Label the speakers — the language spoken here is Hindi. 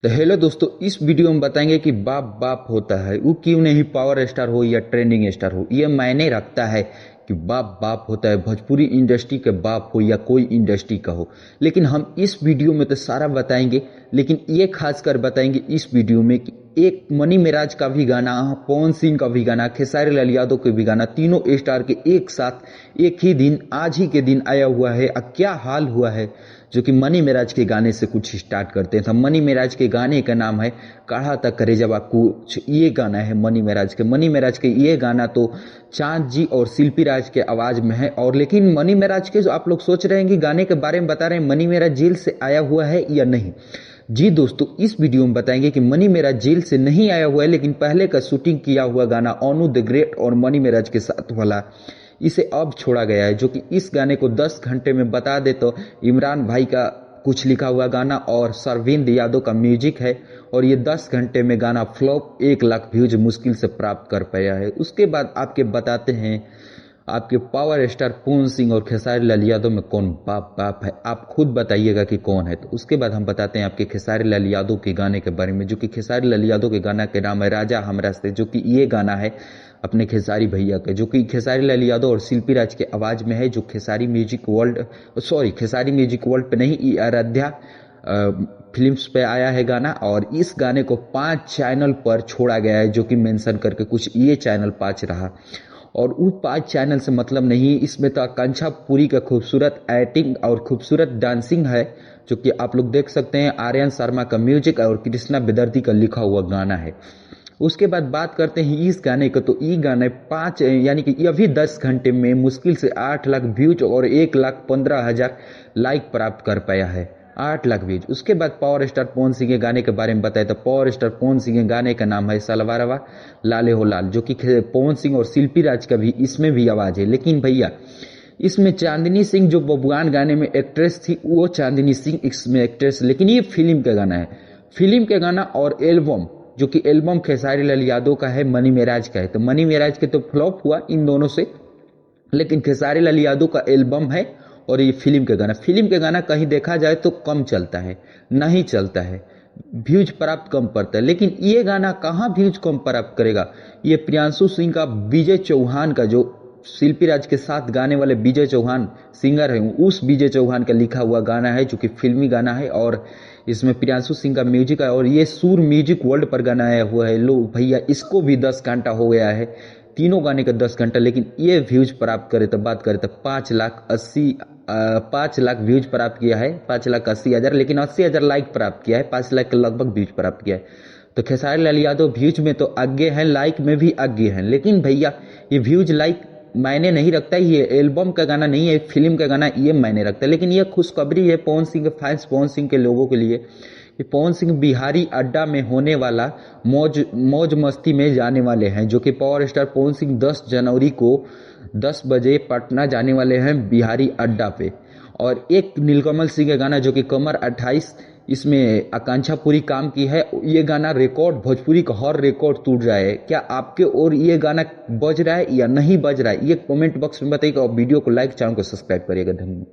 Speaker 1: तो हेलो दोस्तों, इस वीडियो में बताएंगे कि बाप बाप होता है वो क्यों नहीं पावर स्टार हो या ट्रेंडिंग स्टार हो। ये मायने रखता है कि बाप बाप होता है, भोजपुरी इंडस्ट्री के बाप हो या कोई इंडस्ट्री का हो। लेकिन हम इस वीडियो में तो सारा बताएंगे, लेकिन ये खासकर बताएंगे इस वीडियो में कि एक मनी मेराज का भी गाना, पवन सिंह का भी गाना, खेसारी लाल यादव के भी गाना, तीनों स्टार के एक साथ एक ही दिन, आज ही के दिन आया हुआ है। क्या हाल हुआ है जो कि मनी मेराज के गाने से कुछ स्टार्ट करते हैं। मनी मेराज के गाने का नाम है काढ़ा तक करे जब आपको, ये गाना है मनी मेराज के ये गाना तो चांद जी और शिल्पी राज के आवाज में है। और लेकिन मनी मेराज के जो आप लोग सोच रहे हैं कि गाने के बारे में बता रहे हैं, मनी मेराज जेल से आया हुआ है या नहीं। जी दोस्तों, इस वीडियो में बताएंगे कि मनी मेराज जेल से नहीं आया हुआ है, लेकिन पहले का शूटिंग किया हुआ गाना अनु द ग्रेट और मनी मेराज के साथ वाला इसे अब छोड़ा गया है। जो कि इस गाने को 10 घंटे में बता दे तो इमरान भाई का कुछ लिखा हुआ गाना और सरविंद यादव का म्यूजिक है। और ये 10 घंटे में गाना फ्लॉप 1 लाख व्यूज मुश्किल से प्राप्त कर पाया है। उसके बाद आपके बताते हैं आपके पावर स्टार पवन सिंह और खेसारी लाल यादव में कौन बाप बाप है। आप खुद बताइएगा कि कौन है। तो उसके बाद हम बताते हैं आपके खेसारी लाल यादव के गाने के बारे में, जो कि खेसारी लाल यादव के गाना के नाम है राजा हमरा से। जो कि ये गाना है अपने खेसारी भैया के, जो कि खेसारी लाल यादव और शिल्पी राज के आवाज में है। जो खेसारी म्यूजिक वर्ल्ड पे नहीं, ये आराध्या फिल्म्स पे आया है गाना। और इस गाने को 5 चैनल पर छोड़ा गया है, जो कि मेंशन करके कुछ ये चैनल 5 रहा। और उन 5 चैनल से मतलब नहीं, इसमें तो आकांक्षा पुरी का खूबसूरत एक्टिंग और खूबसूरत डांसिंग है, जो कि आप लोग देख सकते हैं। आर्यन शर्मा का म्यूजिक और कृष्णा बेदर्दी का लिखा हुआ गाना है। उसके बाद बात करते हैं इस गाने को, तो ये गाने 5 यानी कि अभी 10 घंटे में मुश्किल से 8 लाख व्यूज और 1,15,000 लाइक प्राप्त कर पाया है। 8 लाख व्यूज। उसके बाद पावर स्टार पवन सिंह के गाने के बारे में बताए तो पावर स्टार पवन सिंह के गाने का नाम है सलवारवा लाले हो लाल। जो कि पवन सिंह और शिल्पी राज का भी इसमें भी आवाज है। लेकिन भैया, इसमें चांदनी सिंह जो बबुआन गाने में एक्ट्रेस थी, वो चांदनी सिंह इसमें एक्ट्रेस। लेकिन ये फिल्म का गाना है, फिल्म का गाना। और एल्बम, जो कि एल्बम खेसारी लाल यादव का है, मनी मेराज का है। तो मनी मेराज के तो फ्लॉप हुआ इन दोनों से, लेकिन खेसारी लाल यादव का एल्बम है। और ये फिल्म के गाना कहीं देखा जाए तो कम चलता है, नहीं चलता है, व्यूज प्राप्त कम पड़ता है। लेकिन ये गाना कहाँ व्यूज कम प्राप्त करेगा। ये प्रियांशु सिंह का, विजय चौहान का, जो शिल्पी राज के साथ गाने वाले विजय चौहान सिंगर है, उस विजय चौहान का लिखा हुआ गाना है, जो कि फिल्मी गाना है। और इसमें प्रियांशु सिंह का म्यूजिक है। और ये सुर म्यूजिक वर्ल्ड पर गाना आया हुआ है। लो भैया, इसको भी 10 घंटा हो गया है, तीनों गाने का 10 घंटा। लेकिन ये व्यूज प्राप्त करे तो बात करें तो 5 लाख व्यूज प्राप्त किया है, 5,80,000। लेकिन 80,000 लाइक प्राप्त किया है, 5 लाख के लगभग व्यूज प्राप्त किया है। तो खेसारी लाल यादव व्यूज में तो आगे हैं, लाइक में भी आगे हैं। लेकिन भैया, ये व्यूज लाइक मायने नहीं रखता। ये एल्बम का गाना नहीं है, फिल्म का गाना, ये मायने रखता है। लेकिन ये खुशखबरी है पवन सिंह के फैंस, पवन सिंह के लोगों के लिए कि पवन सिंह बिहारी अड्डा में होने वाला मौज मस्ती में जाने वाले हैं। जो कि पावर स्टार पवन सिंह 10 जनवरी को 10 बजे पटना जाने वाले हैं बिहारी अड्डा पे। और एक नीलकमल सिंह का गाना, जो कि कमर 28, इसमें आकांक्षा पूरी काम की है। ये गाना रिकॉर्ड, भोजपुरी का हर रिकॉर्ड टूट रहा है। क्या आपके और ये गाना बज रहा है या नहीं बज रहा है, ये कमेंट बॉक्स में बताइएगा। और वीडियो को लाइक, चैनल को सब्सक्राइब करिएगा। धन्यवाद।